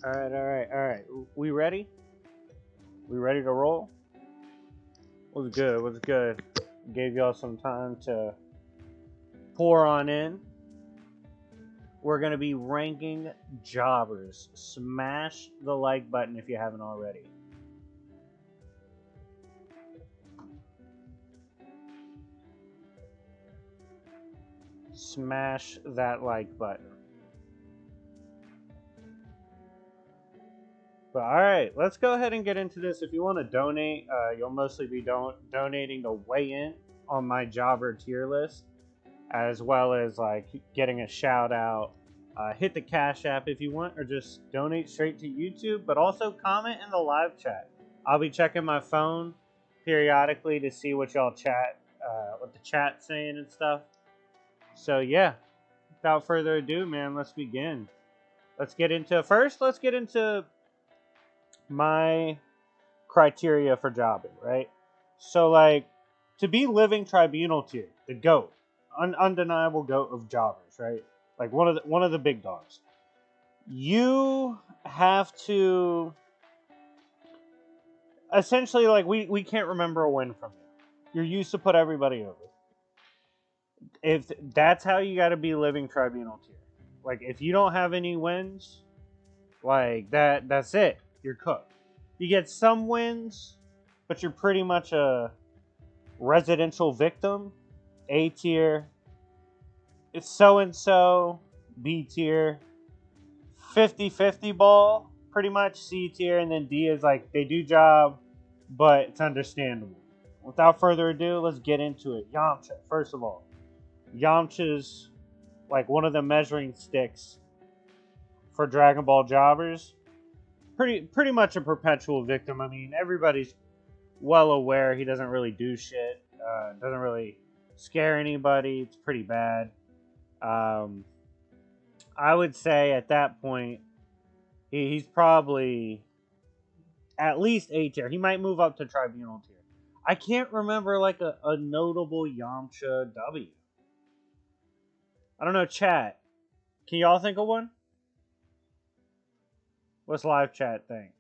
All right. We ready? We ready to roll? What's good? What's good? Gave y'all some time to pour on in. We're gonna be ranking jobbers. Smash the like button if you haven't already. Smash that like button. But all right, let's go ahead and get into this. If you want to donate, you'll mostly be donating to weigh in on my jobber tier list, as well as like getting a shout out. Hit the Cash App if you want, or just donate straight to YouTube. But also comment in the live chat. I'll be checking my phone periodically to see what y'all what the chat's saying and stuff. So yeah, without further ado, man, let's begin. Let's get into my criteria for jobbing, right? So, like, to be living tribunal tier, the GOAT, undeniable GOAT of jobbers, right? Like one of the big dogs. You have to essentially, like, we can't remember a win from you. You're used to put everybody over. If that's how you got to be living tribunal tier, like if you don't have any wins, like that's it. You're cooked. You get some wins, but you're pretty much a residential victim. A tier. It's so-and-so. B tier. 50-50 ball. Pretty much C tier. And then D is like, they do job, but it's understandable. Without further ado, let's get into it. Yamcha, first of all. Yamcha's like one of the measuring sticks for Dragon Ball jobbers. Pretty much a perpetual victim. I mean, everybody's well aware he doesn't really do shit. Doesn't really scare anybody. It's pretty bad. I would say at that point, he's probably at least A tier. He might move up to tribunal tier. I can't remember like a notable Yamcha W. I don't know, chat. Can y'all think of one? What's live chat think?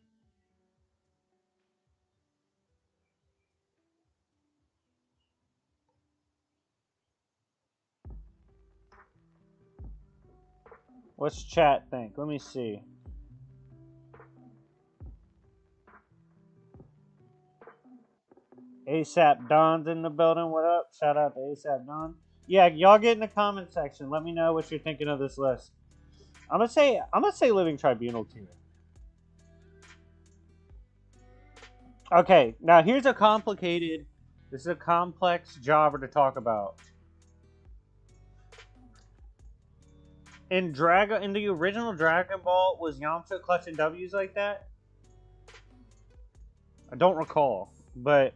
What's chat think? Let me see. ASAP Don's in the building. What up? Shout out to ASAP Don. Yeah, y'all get in the comment section. Let me know what you're thinking of this list. I'm gonna say living tribunal tier. Okay, now here's a this is a complex jobber to talk about. In the original Dragon Ball, was Yamcha clutching W's like that? I don't recall, but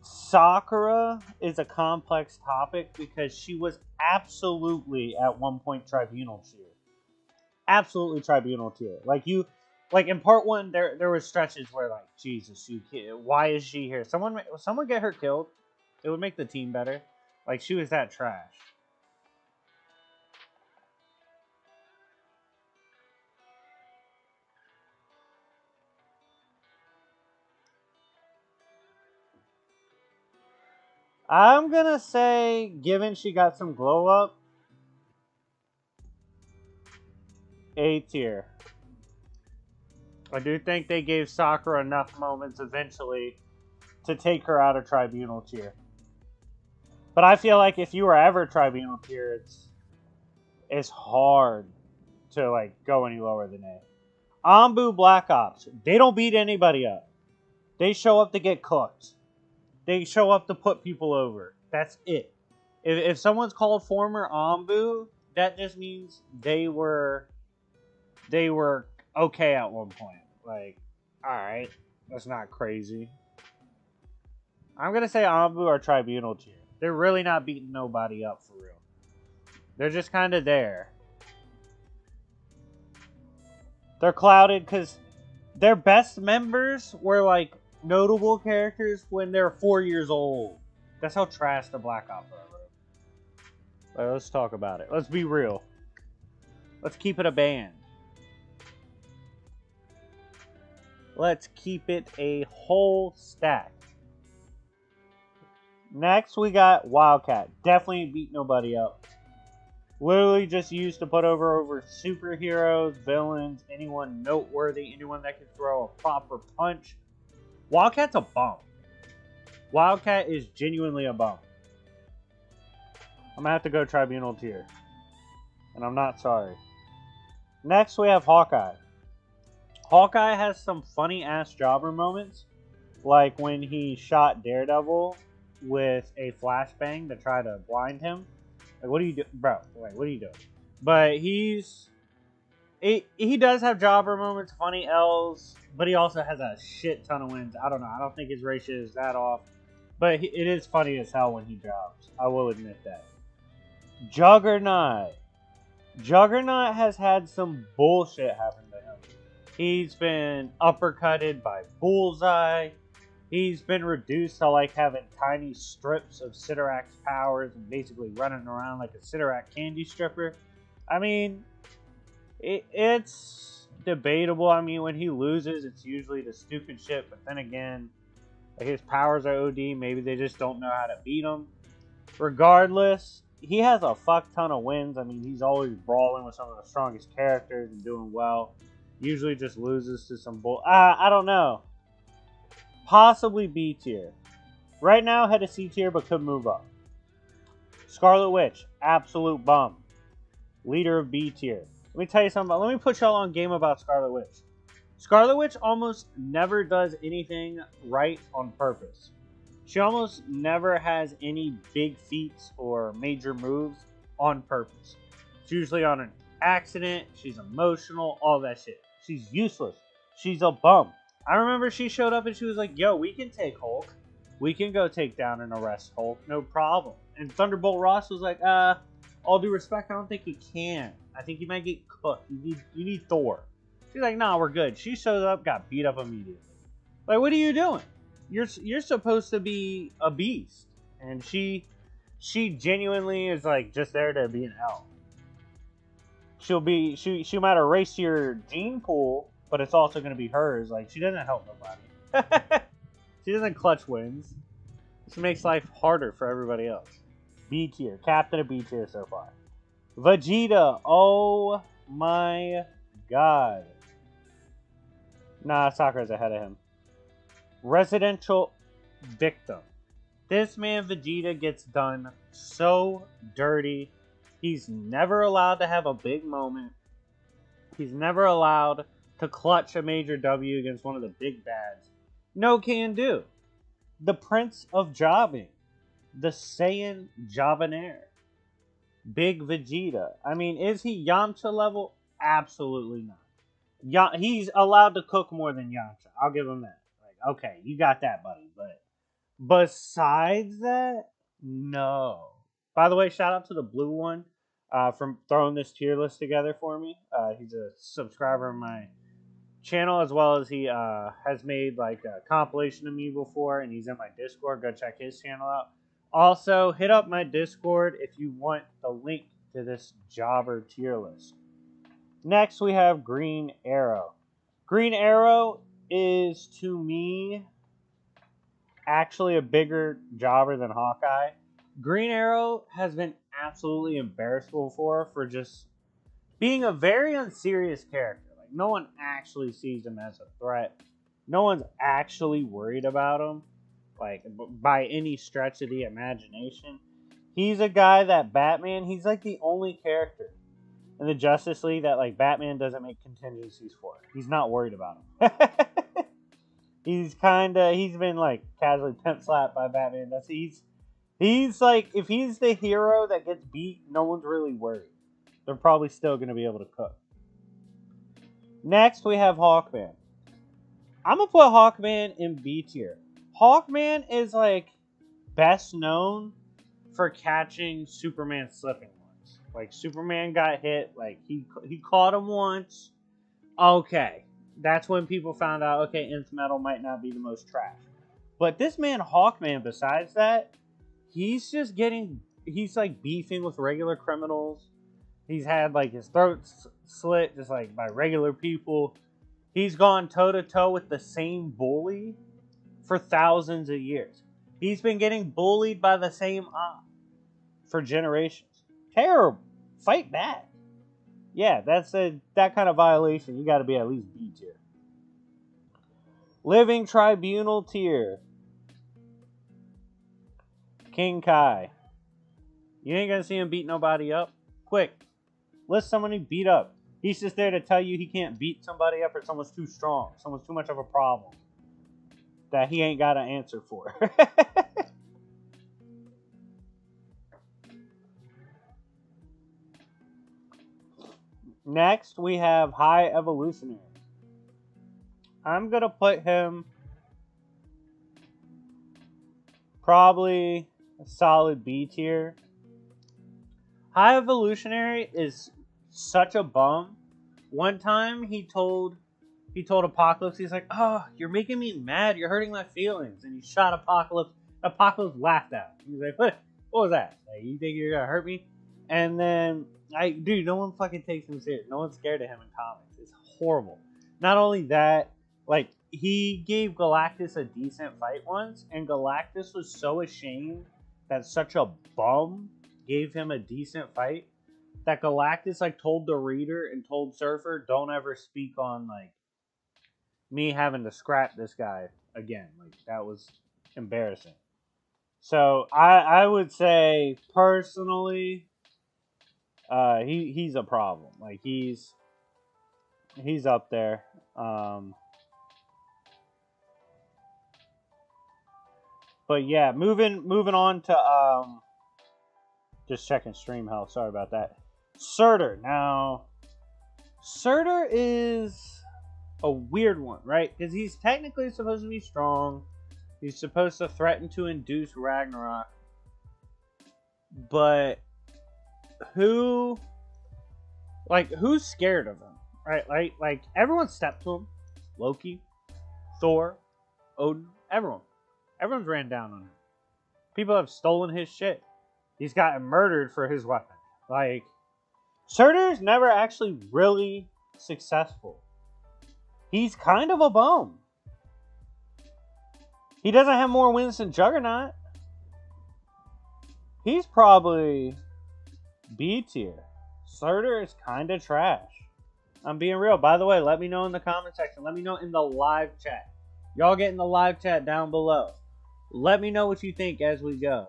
Sakura is a complex topic because she was absolutely at one point tribunal tier. Absolutely tribunal tier. Like in part one, there were stretches where like, Jesus, why is she here? Someone get her killed. It would make the team better. Like she was that trash. I'm gonna say, given she got some glow up, A tier. I do think they gave Sakura enough moments eventually to take her out of tribunal tier. But I feel like if you were ever tribunal tier, it's hard to like go any lower than A. Anbu Black Ops, they don't beat anybody up. They show up to get cooked. They show up to put people over. That's it. If someone's called former Anbu, that just means they were okay at one point. Like, alright, that's not crazy. I'm gonna say Anbu are tribunal tier. They're really not beating nobody up for real. They're just kind of there. They're clouded because their best members were like notable characters when they're 4 years old. That's how trash the Black Ops are. Let's talk about it. Let's be real. Let's keep it a band. Let's keep it a whole stack. Next, we got Wildcat. Definitely beat nobody up. Literally just used to put over superheroes, villains, anyone noteworthy, anyone that can throw a proper punch. Wildcat's a bum. Wildcat is genuinely a bum. I'm gonna have to go Tribunal tier. And I'm not sorry. Next, we have Hawkeye. Hawkeye has some funny-ass jobber moments. Like when he shot Daredevil with a flashbang to try to blind him. Like, what are you doing? Bro, wait, what are you doing? But he does have jobber moments, funny L's, but he also has a shit ton of wins. I don't know. I don't think his ratio is that off. But it is funny as hell when he jobs. I will admit that. Juggernaut. Juggernaut has had some bullshit happen to him. He's been uppercutted by Bullseye. He's been reduced to like having tiny strips of Sidorak's powers and basically running around like a Sidorak candy stripper. I mean, it's debatable. I mean, when he loses, it's usually the stupid shit. But then again, like his powers are OD. Maybe they just don't know how to beat him. Regardless, he has a fuck ton of wins. I mean, he's always brawling with some of the strongest characters and doing well. Usually just loses to some bull. I don't know. Possibly B tier. Right now, head to C tier, but could move up. Scarlet Witch, absolute bum. Leader of B tier. Let me tell you something. Let me put y'all on game about Scarlet Witch. Scarlet Witch almost never does anything right on purpose. She almost never has any big feats or major moves on purpose. It's usually on an accident. She's emotional, all that shit. She's useless. She's a bum. I remember she showed up and she was like, yo, we can take Hulk. We can go take down and arrest Hulk. No problem. And Thunderbolt Ross was like, all due respect, I don't think you can. I think you might get cooked. You need Thor. She's like, nah, we're good. She shows up, got beat up immediately. Like, what are you doing? You're supposed to be a beast. And she genuinely is like just there to be an elf. She might erase your gene pool, but it's also going to be hers. Like, she doesn't help nobody. She doesn't clutch wins. She makes life harder for everybody else. B tier. Captain of B tier so far. Vegeta. Oh my god. Nah, Sakura's ahead of him. Residential victim. This man, Vegeta, gets done so dirty. He's never allowed to have a big moment. He's never allowed to clutch a major W against one of the big bads. No can do. The Prince of Jobbing. The Saiyan Jobinaire. Big Vegeta. I mean, is he Yamcha level? Absolutely not. He's allowed to cook more than Yamcha. I'll give him that. Like, okay, you got that, buddy. But besides that, no. By the way, shout out to the blue one from throwing this tier list together for me. He's a subscriber of my channel, as well as he has made like a compilation of me before, and he's in my Discord. Go check his channel out. Also, hit up my Discord if you want the link to this jobber tier list. Next, we have Green Arrow. Green Arrow is, to me, actually a bigger jobber than Hawkeye. Green Arrow has been absolutely embarrassable for just being a very unserious character. Like, no one actually sees him as a threat. No one's actually worried about him, like, by any stretch of the imagination. He's a guy that Batman, he's like the only character in the Justice League that like Batman doesn't make contingencies for. He's not worried about him. He's been like casually pimp slapped by Batman. He's like, if he's the hero that gets beat, no one's really worried. They're probably still going to be able to cook. Next, we have Hawkman. I'm going to put Hawkman in B tier. Hawkman is like best known for catching Superman slipping once. Like, Superman got hit, like he caught him once. Okay, that's when people found out, okay, Nth Metal might not be the most trash. But this man, Hawkman, besides that, he's like beefing with regular criminals. He's had like his throat slit just like by regular people. He's gone toe-to-toe with the same bully for thousands of years. He's been getting bullied by the same op for generations. Terrible. Fight back. Yeah, that kind of violation. You got to be at least B tier. Living Tribunal tier. King Kai. You ain't gonna see him beat nobody up. Quick. List someone he beat up. He's just there to tell you he can't beat somebody up or someone's too strong. Someone's too much of a problem that he ain't got an answer for. Next, we have High Evolutionary. I'm going to put him probably a solid B tier. High Evolutionary is such a bum. One time he told Apocalypse, he's like, "Oh, you're making me mad. You're hurting my feelings." And he shot Apocalypse. Apocalypse laughed at him. He's like, "What was that? Like, you think you're gonna hurt me?" And then, dude, no one fucking takes him serious. No one's scared of him in comics. It's horrible. Not only that, like, he gave Galactus a decent fight once, and Galactus was so ashamed that such a bum gave him a decent fight that Galactus, like, told the reader and told Surfer, "Don't ever speak on, like, me having to scrap this guy again." Like, that was embarrassing. So I would say personally, he's a problem. Like, he's up there. But yeah, moving on to just checking stream health. Sorry about that. Surtur. Now, Surtur is a weird one, right? Because he's technically supposed to be strong. He's supposed to threaten to induce Ragnarok. But who's scared of him, right? Like everyone stepped to him. Loki, Thor, Odin, everyone's ran down on him. People have stolen his shit. He's gotten murdered for his weapon. Like, Surtur's never actually really successful. He's kind of a bum. He doesn't have more wins than Juggernaut. He's probably B tier. Surtur is kind of trash. I'm being real. By the way, let me know in the comment section. Let me know in the live chat. Y'all get in the live chat down below. Let me know what you think as we go.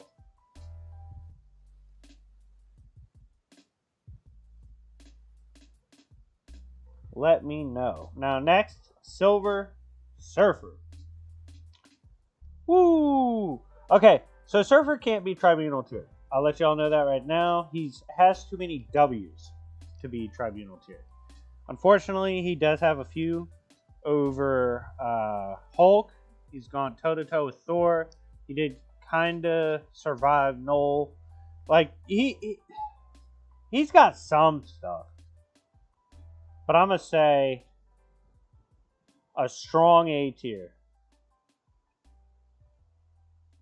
Let me know. Now, next, Silver Surfer. Woo! Okay, so Surfer can't be Tribunal tier. I'll let y'all know that right now. He has too many W's to be Tribunal tier. Unfortunately, he does have a few over Hulk. He's gone toe-to-toe with Thor. He did kind of survive Null. Like, he's got some stuff. But I'm going to say a strong A tier.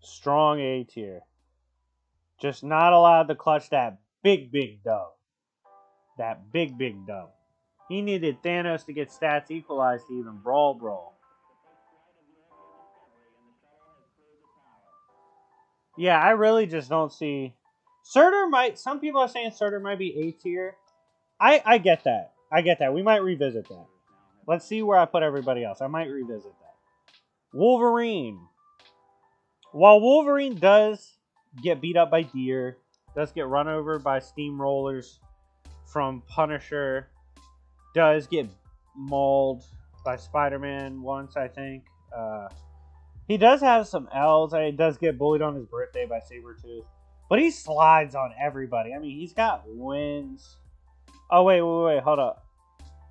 Strong A tier. Just not allowed to clutch that big dub. That big dub. He needed Thanos to get stats equalized to even brawl. Yeah, I really just don't see... Surtur might... Some people are saying Surtur might be A tier. I get that. We might revisit that. Let's see where I put everybody else. I might revisit that. Wolverine. While Wolverine does get beat up by deer, does get run over by steamrollers from Punisher, does get mauled by Spider-Man once, I think. He does have some L's. He does get bullied on his birthday by Sabretooth. But he slides on everybody. I mean, he's got wins. Oh, wait, hold up.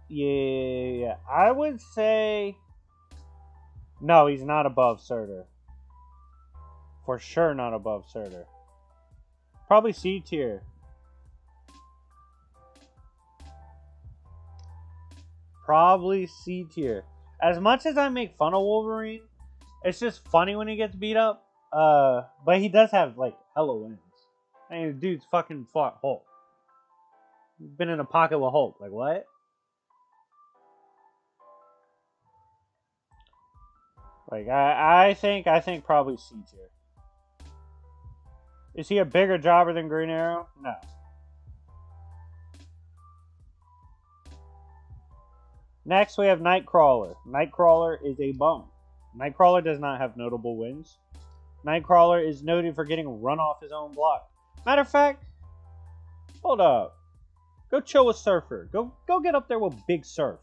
Yeah. I would say... No, he's not above Surtur. For sure not above Surtur. Probably C tier. Probably C tier. As much as I make fun of Wolverine, it's just funny when he gets beat up. But he does have, like, hella wins. I mean, the dude's fucking fought Hulk. Been in a pocket with Hulk. Like, what? Like, I think probably C tier. Is he a bigger jobber than Green Arrow? No. Next, we have Nightcrawler. Nightcrawler is a bum. Nightcrawler does not have notable wins. Nightcrawler is noted for getting run off his own block. Matter of fact, hold up. Go chill with Surfer. Go get up there with Big Surf.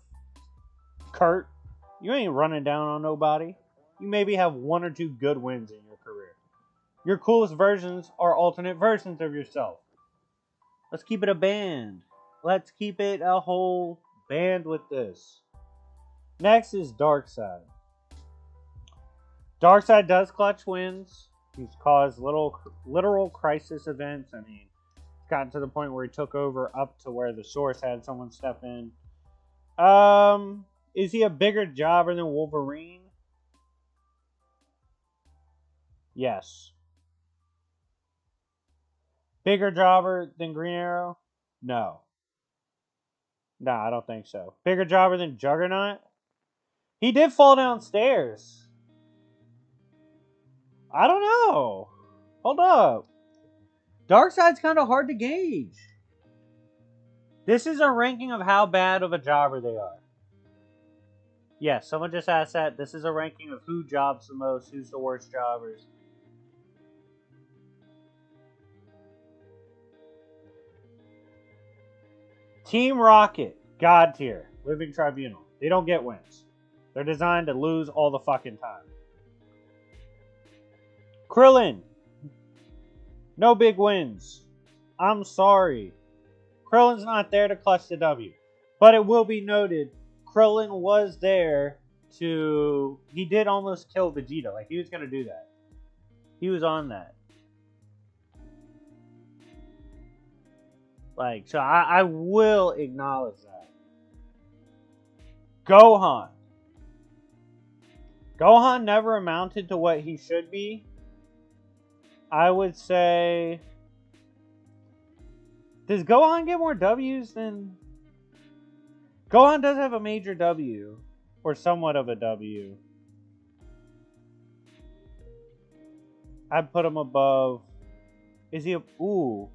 Kurt, you ain't running down on nobody. You maybe have one or two good wins in your career. Your coolest versions are alternate versions of yourself. Let's keep it a band. Let's keep it a whole band with this. Next is Darkseid. Darkseid does clutch wins. He's caused literal crisis events. I mean, it's gotten to the point where he took over up to where the Source had someone step in. Is he a bigger jobber than Wolverine? Yes. Bigger jobber than Green Arrow? No. No, I don't think so. Bigger jobber than Juggernaut? He did fall downstairs. I don't know. Hold up. Darkseid's kind of hard to gauge. This is a ranking of how bad of a jobber they are. Yes, someone just asked that. This is a ranking of who jobs the most, who's the worst jobbers. Team Rocket, God tier, Living Tribunal. They don't get wins. They're designed to lose all the fucking time. Krillin, no big wins. I'm sorry. Krillin's not there to clutch the W. But it will be noted, Krillin was there to... He did almost kill Vegeta. Like, he was going to do that. He was on that. Like, so I will acknowledge that. Gohan. Gohan never amounted to what he should be. I would say... Does Gohan get more W's than... Gohan does have a major W. Or somewhat of a W. I'd put him above... Is he a... Ooh.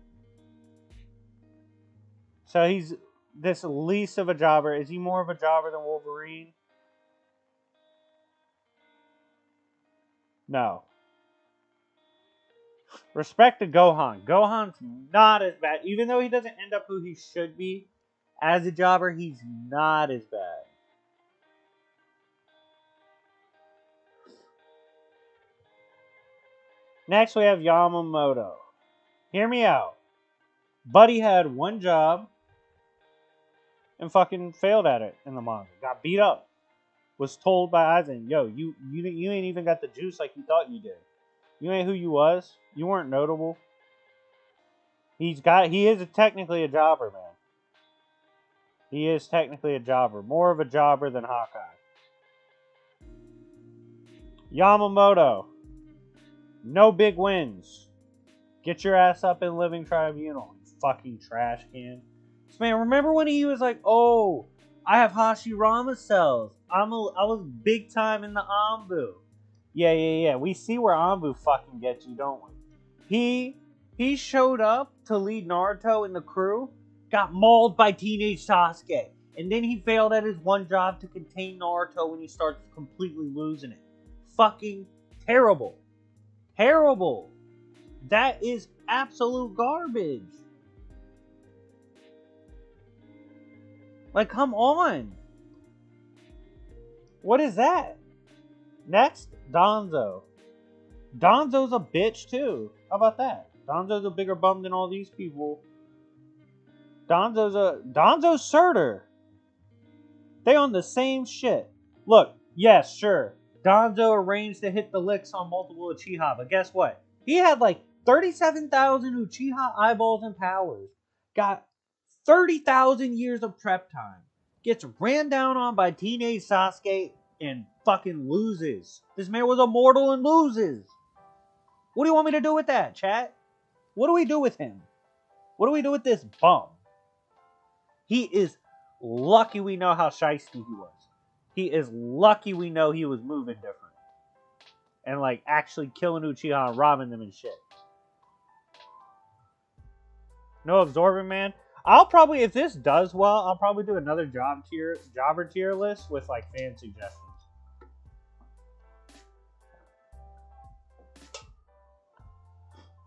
So he's this least of a jobber. Is he more of a jobber than Wolverine? No. Respect to Gohan. Gohan's not as bad. Even though he doesn't end up who he should be as a jobber, he's not as bad. Next, we have Yamamoto. Hear me out. Buddy had one job and fucking failed at it in the manga. Got beat up. Was told by Aizen, yo, you ain't even got the juice like you thought you did. You ain't who you was. You weren't notable. He is technically a jobber, man. He is technically a jobber. More of a jobber than Hawkeye. Yamamoto. No big wins. Get your ass up in Living Tribunal, you fucking trash can. This man, remember when he was like, oh, I have Hashirama cells. I was big time in the Anbu. Yeah. We see where Anbu fucking gets you, don't we? He showed up to lead Naruto and the crew, got mauled by teenage Sasuke, and then he failed at his one job to contain Naruto when he starts completely losing it. Fucking terrible. Terrible. That is absolute garbage. Like, come on. What is that? Next, Danzo. Danzo's a bitch, too. How about that? Danzo's a bigger bum than all these people. Danzo's Surtur. They on the same shit. Look, yes, sure. Danzo arranged to hit the licks on multiple Uchiha, but guess what? He had like 37,000 Uchiha eyeballs and powers. Got 30,000 years of prep time. Gets ran down on by teenage Sasuke and fucking loses. This man was immortal and loses. What do you want me to do with that, chat? What do we do with him? What do we do with this bum? He is lucky we know how shiesty he was. He is lucky we know he was moving different. and like actually killing Uchiha and robbing them and shit. No absorbing man. I'll probably, if this does well, I'll probably do another jobber tier list with like fan suggestions.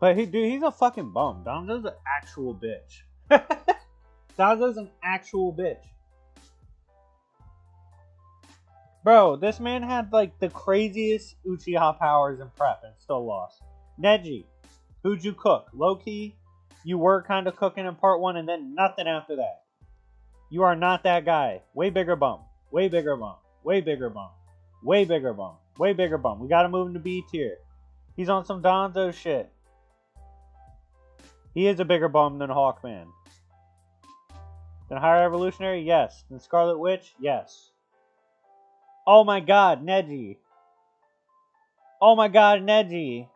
But he's a fucking bum. Danzo's an actual bitch. Danzo's an actual bitch. Bro, this man had like the craziest Uchiha powers in prep and still lost. Neji, who'd you cook? Low-key, you were kind of cooking in part 1 and then nothing after that. You are not that guy. Way bigger bum. Way bigger bum. Way bigger bum. Way bigger bum. Way bigger bum. We gotta move him to B tier. He's on some Danzo shit. He is a bigger bum than Hawkman. Than Higher Evolutionary? Yes. Than Scarlet Witch? Yes. Oh my god, Neji. Oh my god, Neji.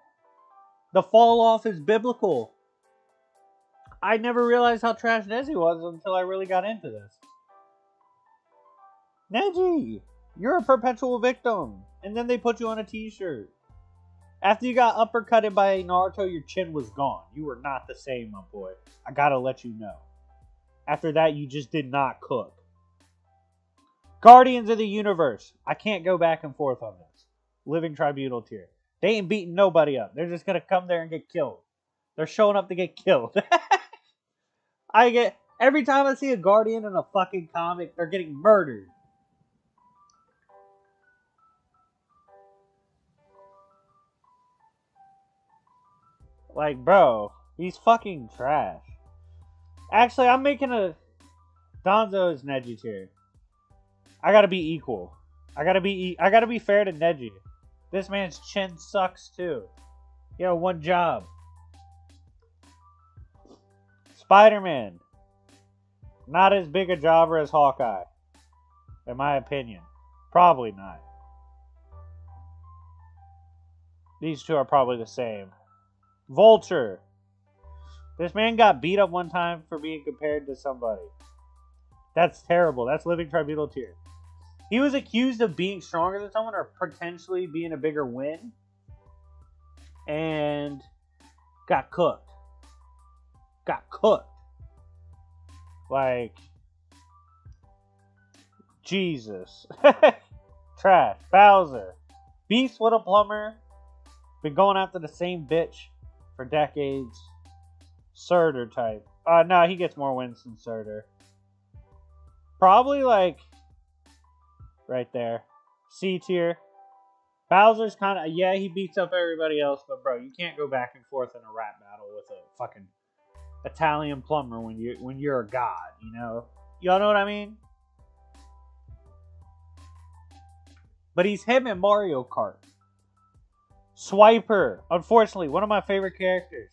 The fall off is biblical. I never realized how trash Neji was until I really got into this. Neji, you're a perpetual victim. And then they put you on a t-shirt. After you got uppercutted by Naruto, your chin was gone. You were not the same, my boy. I gotta let you know. After that, you just did not cook. Guardians of the Universe. I can't go back and forth on this. Living Tribunal tier. They ain't beating nobody up. They're just gonna come there and get killed. They're showing up to get killed. Every time I see a Guardian in a fucking comic, they're getting murdered. Like, bro, he's fucking trash. Actually, I'm making a Danzo's Neji tier. I gotta be equal. I gotta be fair to Neji. This man's chin sucks too. Yo, one job. Spider-Man. Not as big a jobber as Hawkeye. In my opinion. Probably not. These two are probably the same. Vulture. This man got beat up one time for being compared to somebody. That's terrible. That's Living Tribunal tier. He was accused of being stronger than someone or potentially being a bigger win. And got cooked. Got cooked. Like, Jesus. Trash. Bowser. Beast with a plumber. Been going after the same bitch for decades. Surtur type. No, he gets more wins than Surtur. Probably like right there. C tier. Bowser's kind of, yeah, he beats up everybody else, but bro, you can't go back and forth in a rap battle with a fucking Italian plumber when you're a god, you know? Y'all know what I mean? But he's him in Mario Kart. Swiper, unfortunately, one of my favorite characters.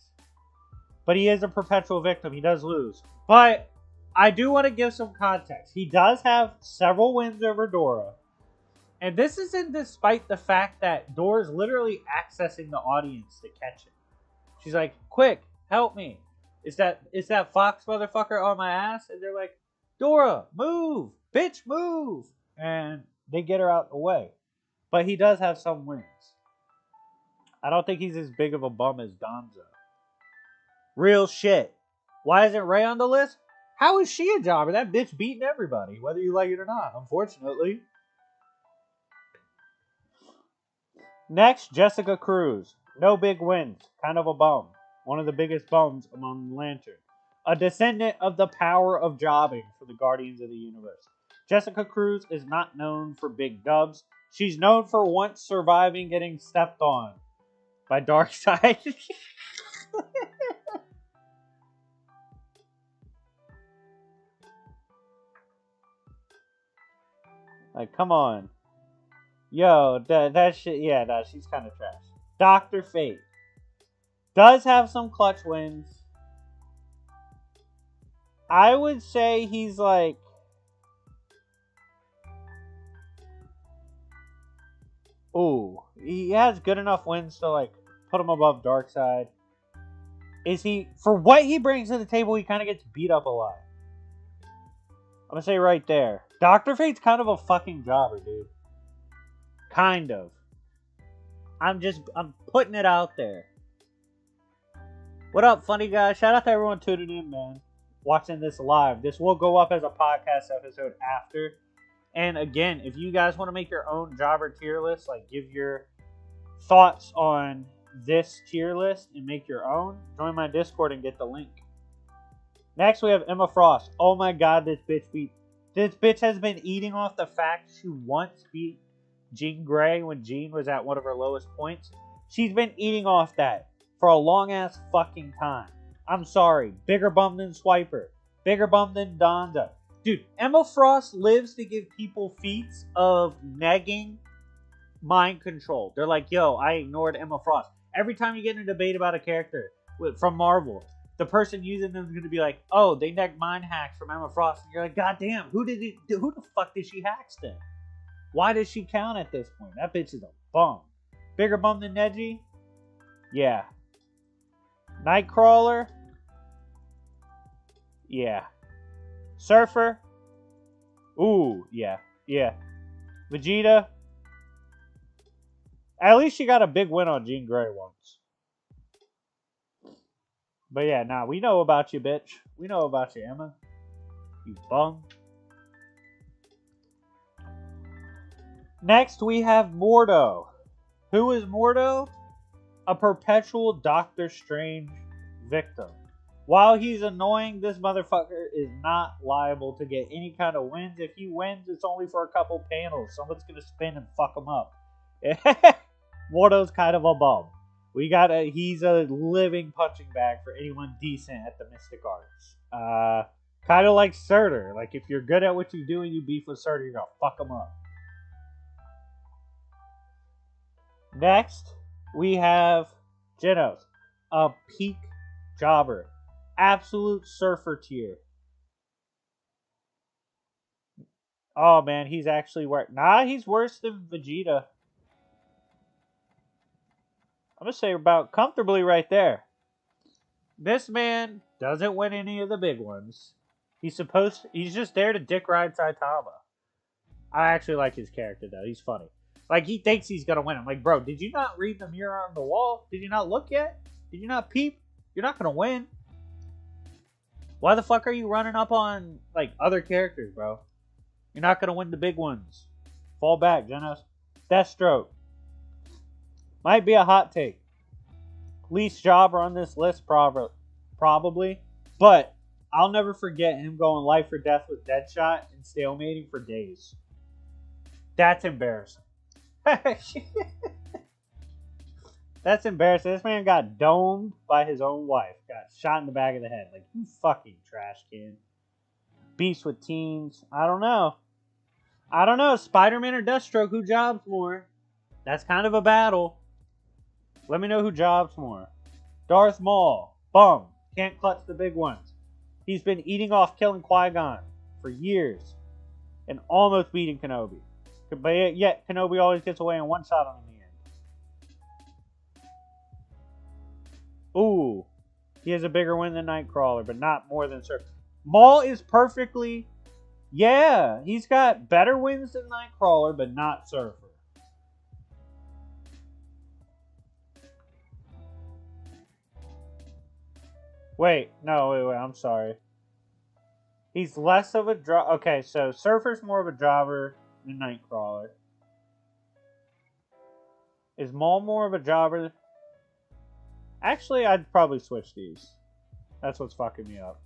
But he is a perpetual victim. He does lose. But I do want to give some context. He does have several wins over Dora. And this isn't despite the fact that Dora's literally accessing the audience to catch it. She's like, quick, help me. Is that Fox motherfucker on my ass? And they're like, Dora, move. Bitch, move. And they get her out the way. But he does have some wins. I don't think he's as big of a bum as Danzo. Real shit. Why isn't Ray on the list? How is she a jobber? That bitch beating everybody, whether you like it or not, unfortunately. Next, Jessica Cruz. No big wins. Kind of a bum. One of the biggest bums among the Lantern. A descendant of the power of jobbing for the Guardians of the Universe. Jessica Cruz is not known for big dubs. She's known for once surviving getting stepped on by Darkseid. Like, come on. Yo, that shit, yeah, no, she's kind of trash. Dr. Fate. Does have some clutch wins. I would say he's like... Ooh, he has good enough wins to like put him above Darkseid. Is he... For what he brings to the table, he kind of gets beat up a lot. I'm gonna say right there. Dr. Fate's kind of a fucking jobber, dude. Kind of. I'm putting it out there. What up, funny guys? Shout out to everyone tuning in, man. Watching this live. This will go up as a podcast episode after. And again, if you guys want to make your own jobber tier list, like give your thoughts on this tier list and make your own, join my Discord and get the link. Next, we have Emma Frost. Oh my god, this bitch has been eating off the fact she once beat Jean Grey when Jean was at one of her lowest points. She's been eating off that for a long ass fucking time. I'm sorry. Bigger bum than Swiper. Bigger bum than Donda. Dude, Emma Frost lives to give people feats of negging mind control. They're like, yo, I ignored Emma Frost. Every time you get in a debate about a character from Marvel, the person using them is going to be like, oh, they negged mind hacks from Emma Frost. And you're like, god damn, who the fuck did she hack then? Why does she count at this point? That bitch is a bum. Bigger bum than Neji? Yeah. Nightcrawler? Yeah. Surfer? Ooh, yeah. Yeah. Vegeta? At least she got a big win on Jean Grey once. But yeah, nah, we know about you, bitch. We know about you, Emma. You bum. Next, we have Mordo. Who is Mordo? A perpetual Doctor Strange victim. While he's annoying, this motherfucker is not liable to get any kind of wins. If he wins, it's only for a couple panels. Someone's going to spin and fuck him up. Mordo's kind of a bum. He's a living punching bag for anyone decent at the Mystic Arts. Kind of like Surtur. Like, if you're good at what you do and you beef with Surtur, you're going to fuck him up. Next, we have Genos. A peak jobber. Absolute surfer tier. Oh, man, he's actually worse. Nah, he's worse than Vegeta. I'm going to say about comfortably right there. This man doesn't win any of the big ones. He's just there to dick ride Saitama. I actually like his character, though. He's funny. Like, he thinks he's going to win. I'm like, bro, did you not read the mirror on the wall? Did you not look yet? Did you not peep? You're not going to win. Why the fuck are you running up on, like, other characters, bro? You're not going to win the big ones. Fall back, Genos. Deathstroke. Might be a hot take. Least jobber on this list, probably. But I'll never forget him going life or death with Deadshot and stalemating for days. That's embarrassing. That's embarrassing. This man got domed by his own wife. Got shot in the back of the head. Like, you fucking trash can. Beast with teens. I don't know. Spider-Man or Deathstroke, who jobs more? That's kind of a battle. Let me know who jobs more. Darth Maul. Bum. Can't clutch the big ones. He's been eating off killing Qui-Gon for years. And almost beating Kenobi. But yet, Kenobi always gets away in one shot on him in the end. Ooh. He has a bigger win than Nightcrawler, but not more than Surfer. Maul is perfectly... Yeah, he's got better wins than Nightcrawler, but not Surfer. Wait, I'm sorry. He's less of a job. Okay, so Surfer's more of a jobber than Nightcrawler. Is Maul more of a jobber? Actually, I'd probably switch these. That's what's fucking me up.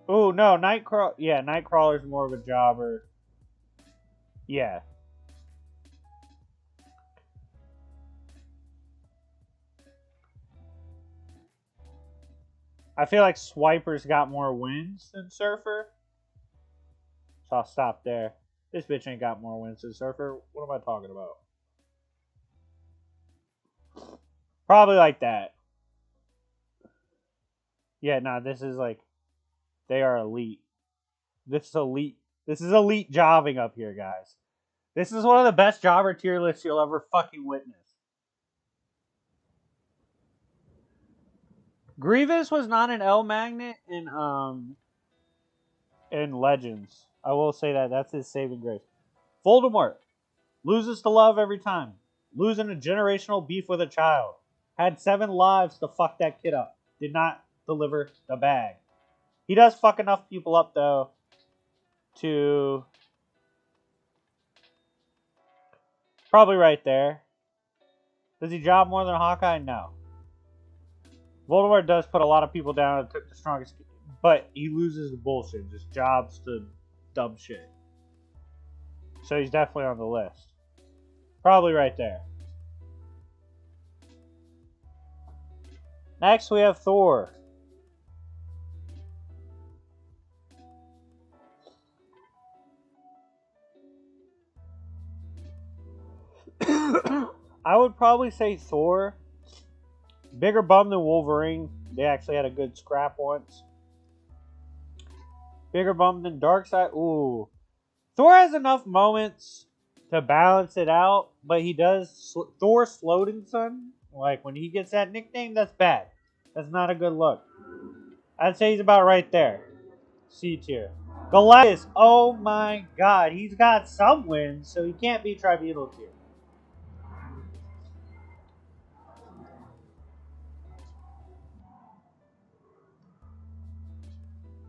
Oh, no, Nightcrawler. Yeah, Nightcrawler's more of a jobber. Yeah. I feel like Swiper's got more wins than Surfer. So I'll stop there. This bitch ain't got more wins than Surfer. What am I talking about? Probably like that. Yeah, nah, this is like... They are elite. This is elite. This is elite jobbing up here, guys. This is one of the best jobber tier lists you'll ever fucking witness. Grievous was not an L magnet in Legends. I will say that. That's his saving grace. Voldemort loses to love every time. Losing a generational beef with a child. Had 7 lives to fuck that kid up. Did not deliver the bag. He does fuck enough people up, though, to... Probably right there. Does he job more than Hawkeye? No. Voldemort does put a lot of people down and took the strongest... But he loses the bullshit. Just jobs to dumb shit. So he's definitely on the list. Probably right there. Next we have Thor. I would probably say Thor. Bigger bum than Wolverine. They actually had a good scrap once. Bigger bum than Darkseid. Ooh. Thor has enough moments to balance it out, but he does. Thor's floating son, like when he gets that nickname, that's bad. That's not a good look. I'd say he's about right there. C tier. Galactus. Oh my god. He's got some wins, so he can't be tribunal tier.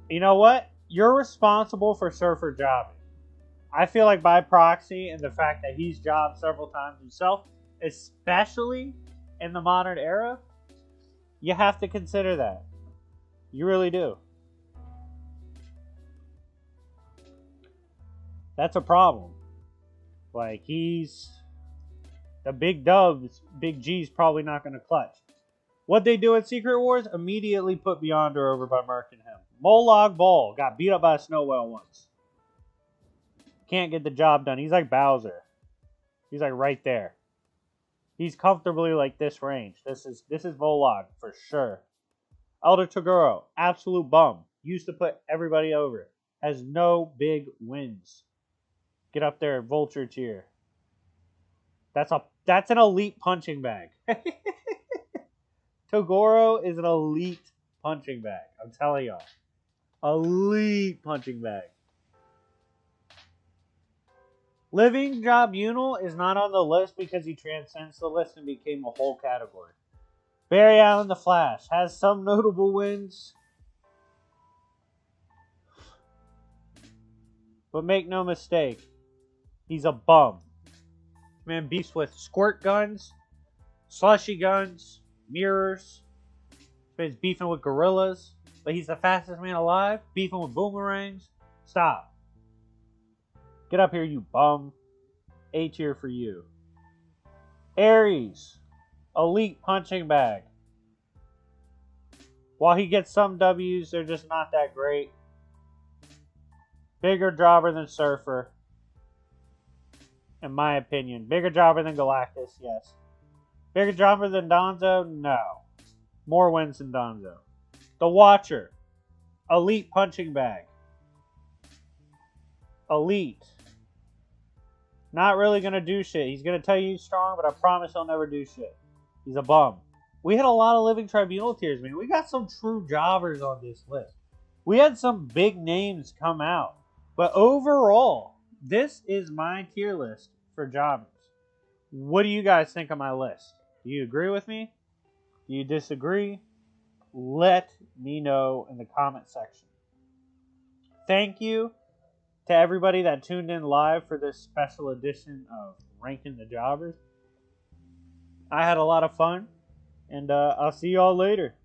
You know what? You're responsible for Surfer jobbing. I feel like by proxy and the fact that he's jobbed several times himself, especially in the modern era, you have to consider that. You really do. That's a problem. Like, he's... The big dubs, Big G's probably not going to clutch. What they do in Secret Wars immediately put Beyonder over by Merc and him. Molag Ball got beat up by a snow whale once. Can't get the job done. He's like Bowser. He's like right there. He's comfortably like this range. This is Molag for sure. Elder Toguro, absolute bum. Used to put everybody over. Has no big wins. Get up there, Vulture tier. That's an elite punching bag. Toguro is an elite punching bag. I'm telling y'all. Elite punching bag. Living Tribunal is not on the list because he transcends the list and became a whole category. Barry Allen the Flash has some notable wins. But make no mistake, he's a bum. Man beefs with squirt guns, slushy guns, mirrors. He's beefing with gorillas. But he's the fastest man alive. Beefing with boomerangs. Stop. Get up here, you bum. A tier for you. Ares. Elite punching bag. While he gets some W's, they're just not that great. Bigger jobber than Surfer. In my opinion. Bigger jobber than Galactus, yes. Bigger jobber than Donzo? No. More wins than Donzo. The Watcher. Elite punching bag. Elite. Not really going to do shit. He's going to tell you he's strong, but I promise he'll never do shit. He's a bum. We had a lot of Living Tribunal tiers, man. We got some true jobbers on this list. We had some big names come out. But overall, this is my tier list for jobbers. What do you guys think of my list? Do you agree with me? Do you disagree? Let me know in the comment section. Thank you to everybody that tuned in live for this special edition of Ranking the Jobbers. I had a lot of fun, and I'll see you all later.